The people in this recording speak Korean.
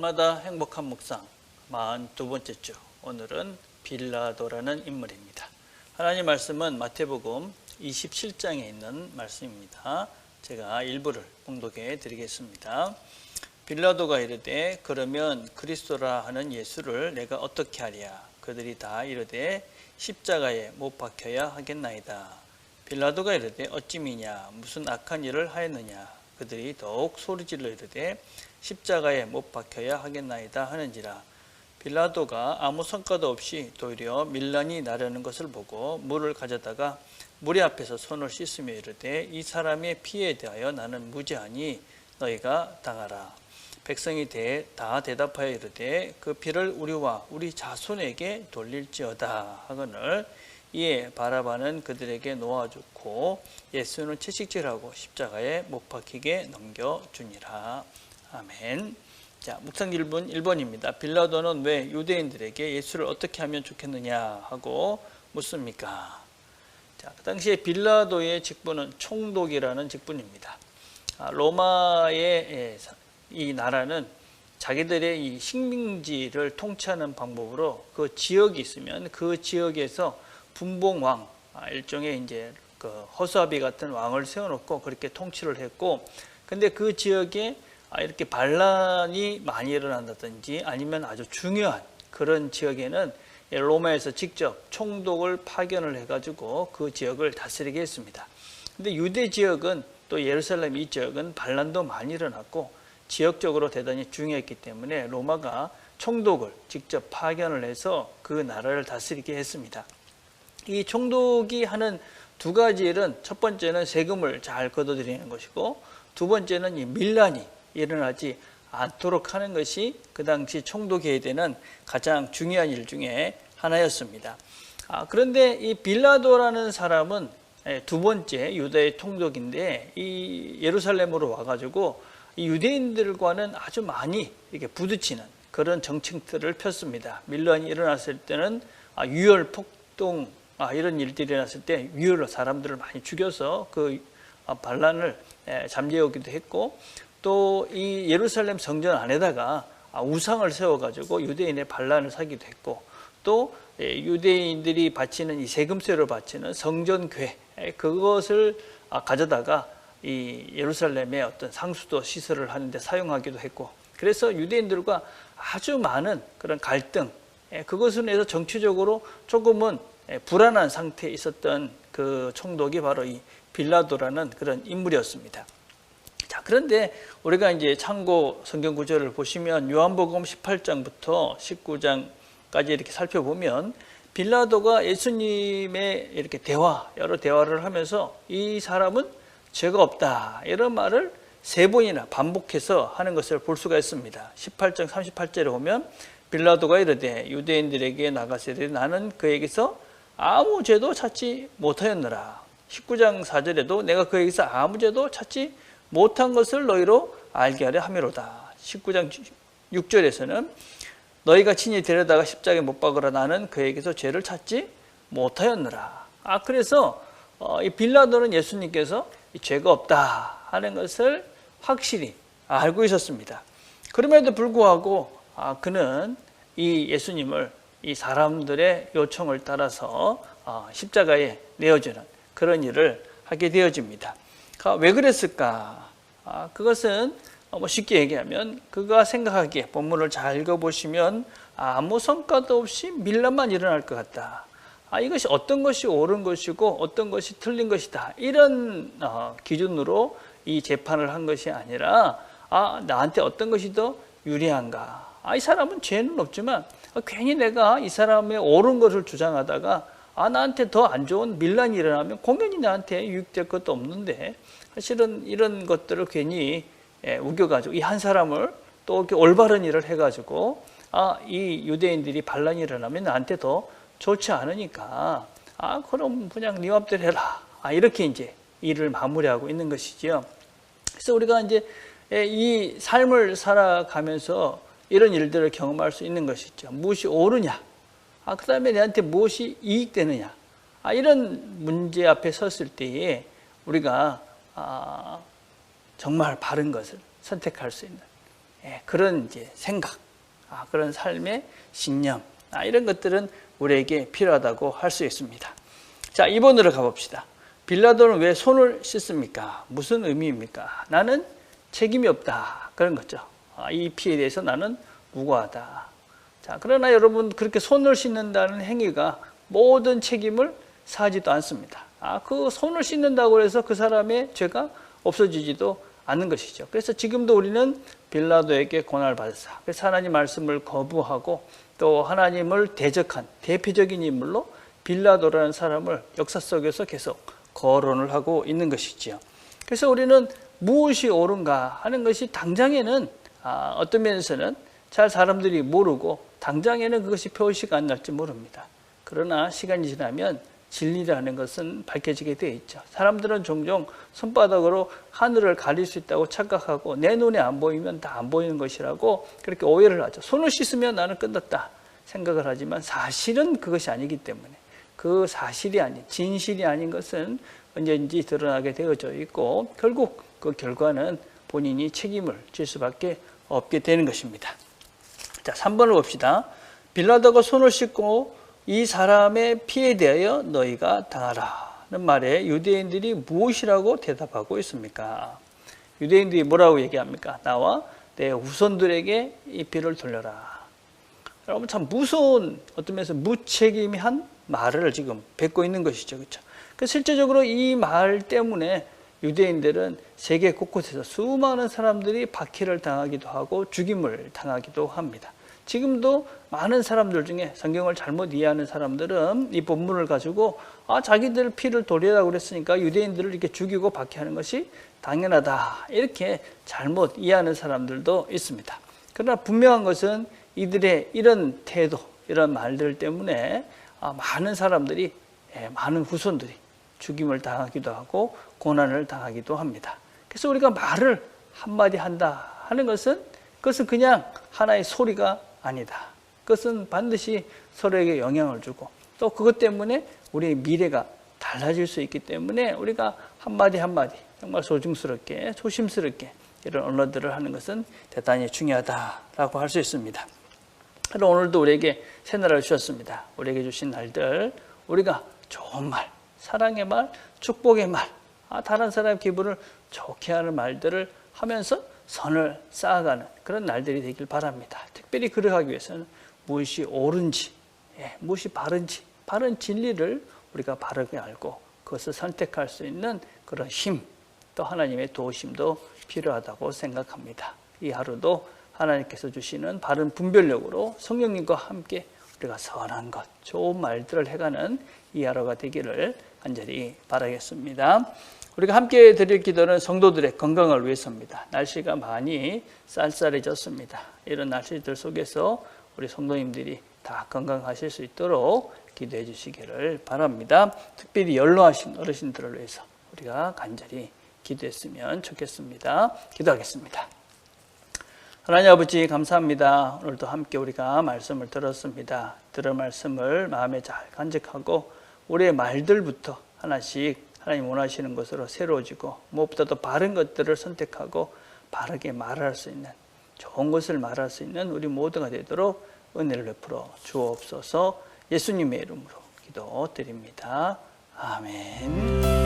날마다 행복한 묵상 42번째 주, 오늘은 빌라도라는 인물입니다. 하나님 말씀은 마태복음 27장에 있는 말씀입니다. 제가 일부를 봉독해 드리겠습니다. 빌라도가 이르되 그러면 그리스도라 하는 예수를 내가 어떻게 하랴? 그들이 다 이르되 십자가에 못 박혀야 하겠나이다. 빌라도가 이르되 어찌 미냐? 무슨 악한 일을 하였느냐? 그들이 더욱 소리질러 이르되 십자가에 못 박혀야 하겠나이다 하는지라. 빌라도가 아무 성과도 없이 도리어 밀란이 나려는 것을 보고 물을 가져다가 무리 앞에서 손을 씻으며 이르되 이 사람의 피에 대하여 나는 무죄하니 너희가 당하라. 백성이 다 대답하여 이르되 그 피를 우리와 우리 자손에게 돌릴지어다 하거늘 이에 바라바는 그들에게 놓아주고 예수는 채찍질하고 십자가에 못 박히게 넘겨주니라. 아멘. 자, 묵상 1번입니다. 빌라도는 왜 유대인들에게 예수를 어떻게 하면 좋겠느냐 하고 묻습니까? 자, 그 당시에 빌라도의 직분은 총독이라는 직분입니다. 로마의 이 나라는 자기들의 이 식민지를 통치하는 방법으로 그 지역이 있으면 그 지역에서 분봉왕, 일종의 이제 그 허수아비 같은 왕을 세워놓고 그렇게 통치를 했고, 근데 그 지역에 이렇게 반란이 많이 일어난다든지 아니면 아주 중요한 그런 지역에는 로마에서 직접 총독을 파견을 해가지고 그 지역을 다스리게 했습니다. 근데 유대 지역은 또 예루살렘 이 지역은 반란도 많이 일어났고 지역적으로 대단히 중요했기 때문에 로마가 총독을 직접 파견을 해서 그 나라를 다스리게 했습니다. 이 총독이 하는 두 가지 일은, 첫 번째는 세금을 잘 걷어들이는 것이고, 두 번째는 이 밀란이 일어나지 않도록 하는 것이 그 당시 총독이 해야 되는 가장 중요한 일 중에 하나였습니다. 그런데 이 빌라도라는 사람은 두 번째 유다의 총독인데 이 예루살렘으로 와가지고 이 유대인들과는 아주 많이 이렇게 부딪히는 그런 정책들을 폈습니다. 밀란이 일어났을 때는 유혈 폭동 이런 일들이 일어났을 때 유혈로 사람들을 많이 죽여서 그 반란을 잠재우기도 했고, 또 이 예루살렘 성전 안에다가 우상을 세워가지고 유대인의 반란을 사기도 했고, 또 유대인들이 바치는 이 세금세로 바치는 성전궤 그것을 가져다가 이 예루살렘의 어떤 상수도 시설을 하는데 사용하기도 했고, 그래서 유대인들과 아주 많은 그런 갈등, 그것을 해서 정치적으로 조금은 불안한 상태에 있었던 그 총독이 바로 이 빌라도라는 그런 인물이었습니다. 자, 그런데 우리가 이제 참고 성경 구절을 보시면 요한복음 18장부터 19장까지 이렇게 살펴보면 빌라도가 예수님의 이렇게 여러 대화를 하면서 이 사람은 죄가 없다 이런 말을 세 번이나 반복해서 하는 것을 볼 수가 있습니다. 18장 38절에 보면 빌라도가 이르되 유대인들에게 나가서 이르되 나는 그에게서 아무 죄도 찾지 못하였느라. 19장 4절에도 내가 그에게서 아무 죄도 찾지 못한 것을 너희로 알게 하려 함이로다. 19장 6절에서는 너희가 친히 데려다가 십자가에 못 박으라. 나는 그에게서 죄를 찾지 못하였느라. 그래서 이 빌라도는 예수님께서 죄가 없다 하는 것을 확실히 알고 있었습니다. 그럼에도 불구하고 그는 이 예수님을 이 사람들의 요청을 따라서 십자가에 내어주는 그런 일을 하게 되어집니다. 왜 그랬을까? 그것은 쉽게 얘기하면 그가 생각하기에 본문을 잘 읽어보시면 아무 성과도 없이 밀란만 일어날 것 같다. 이것이 어떤 것이 옳은 것이고 어떤 것이 틀린 것이다. 이런 기준으로 이 재판을 한 것이 아니라 나한테 어떤 것이 더 유리한가. 이 사람은 죄는 없지만 괜히 내가 이 사람의 옳은 것을 주장하다가 나한테 더 안 좋은 밀란이 일어나면 공연히 나한테 유익될 것도 없는데, 사실은 이런 것들을 괜히 우겨가지고 이 한 사람을 또 이렇게 올바른 일을 해가지고 이 유대인들이 반란이 일어나면 나한테 더 좋지 않으니까 그럼 그냥 네 맘대로 해라. 이렇게 이제 일을 마무리하고 있는 것이지요. 그래서 우리가 이제 이 삶을 살아가면서 이런 일들을 경험할 수 있는 것이죠. 무엇이 옳으냐? 그 다음에 내한테 무엇이 이익되느냐? 이런 문제 앞에 섰을 때에 우리가 정말 바른 것을 선택할 수 있는 그런 이제 생각, 그런 삶의 신념, 이런 것들은 우리에게 필요하다고 할 수 있습니다. 자, 2번으로 가봅시다. 빌라도는 왜 손을 씻습니까? 무슨 의미입니까? 나는 책임이 없다. 그런 거죠. 이 피해에 대해서 나는 무고하다. 자, 그러나 여러분, 그렇게 손을 씻는다는 행위가 모든 책임을 사지도 않습니다. 그 손을 씻는다고 해서 그 사람의 죄가 없어지지도 않는 것이죠. 그래서 지금도 우리는 빌라도에게 고난을 받았다. 그래서 하나님 말씀을 거부하고 또 하나님을 대적한 대표적인 인물로 빌라도라는 사람을 역사 속에서 계속 거론을 하고 있는 것이지요. 그래서 우리는 무엇이 옳은가 하는 것이 당장에는 어떤 면에서는 잘 사람들이 모르고 당장에는 그것이 표시가 안 날지 모릅니다. 그러나 시간이 지나면 진리라는 것은 밝혀지게 되어 있죠. 사람들은 종종 손바닥으로 하늘을 가릴 수 있다고 착각하고 내 눈에 안 보이면 다 안 보이는 것이라고 그렇게 오해를 하죠. 손을 씻으면 나는 끝났다 생각을 하지만 사실은 그것이 아니기 때문에 그 사실이 아닌 진실이 아닌 것은 언제든지 드러나게 되어져 있고 결국 그 결과는 본인이 책임을 질 수밖에 없게 되는 것입니다. 자, 3번을 봅시다. 빌라도가 손을 씻고 이 사람의 피해에 대하여 너희가 당하라는 말에 유대인들이 무엇이라고 대답하고 있습니까? 유대인들이 뭐라고 얘기합니까? 나와 내 후손들에게 이 피를 돌려라. 여러분, 참 무서운, 어떤 면에서 무책임한 말을 지금 뱉고 있는 것이죠. 그렇죠? 그래서 실제적으로 이 말 때문에 유대인들은 세계 곳곳에서 수많은 사람들이 박해를 당하기도 하고 죽임을 당하기도 합니다. 지금도 많은 사람들 중에 성경을 잘못 이해하는 사람들은 이 본문을 가지고 자기들 피를 돌리라고 그랬으니까 유대인들을 이렇게 죽이고 박해하는 것이 당연하다, 이렇게 잘못 이해하는 사람들도 있습니다. 그러나 분명한 것은 이들의 이런 태도, 이런 말들 때문에 많은 사람들이, 많은 후손들이 죽임을 당하기도 하고 고난을 당하기도 합니다. 그래서 우리가 말을 한마디 한다 하는 것은 그것은 그냥 하나의 소리가 아니다. 그것은 반드시 서로에게 영향을 주고 또 그것 때문에 우리의 미래가 달라질 수 있기 때문에 우리가 한마디 한마디 정말 소중스럽게 조심스럽게 이런 언어들을 하는 것은 대단히 중요하다라고 할 수 있습니다. 그럼 오늘도 우리에게 새 날을 주셨습니다. 우리에게 주신 날들 우리가 좋은 말, 사랑의 말, 축복의 말, 다른 사람의 기분을 좋게 하는 말들을 하면서 선을 쌓아가는 그런 날들이 되길 바랍니다. 특별히 그러하기 위해서는 무엇이 옳은지, 무엇이 바른지, 바른 진리를 우리가 바르게 알고 그것을 선택할 수 있는 그런 힘, 또 하나님의 도우심도 필요하다고 생각합니다. 이 하루도 하나님께서 주시는 바른 분별력으로 성령님과 함께 우리가 선한 것, 좋은 말들을 해가는 이 하루가 되기를 간절히 바라겠습니다. 우리가 함께 드릴 기도는 성도들의 건강을 위해서입니다. 날씨가 많이 쌀쌀해졌습니다. 이런 날씨들 속에서 우리 성도님들이 다 건강하실 수 있도록 기도해 주시기를 바랍니다. 특별히 연로하신 어르신들을 위해서 우리가 간절히 기도했으면 좋겠습니다. 기도하겠습니다. 하나님 아버지 감사합니다. 오늘도 함께 우리가 말씀을 들었습니다. 들은 말씀을 마음에 잘 간직하고 우리의 말들부터 하나씩 하나님 원하시는 것으로 새로워지고 무엇보다도 바른 것들을 선택하고 바르게 말할 수 있는, 좋은 것을 말할 수 있는 우리 모두가 되도록 은혜를 베풀어 주옵소서. 예수님의 이름으로 기도드립니다. 아멘.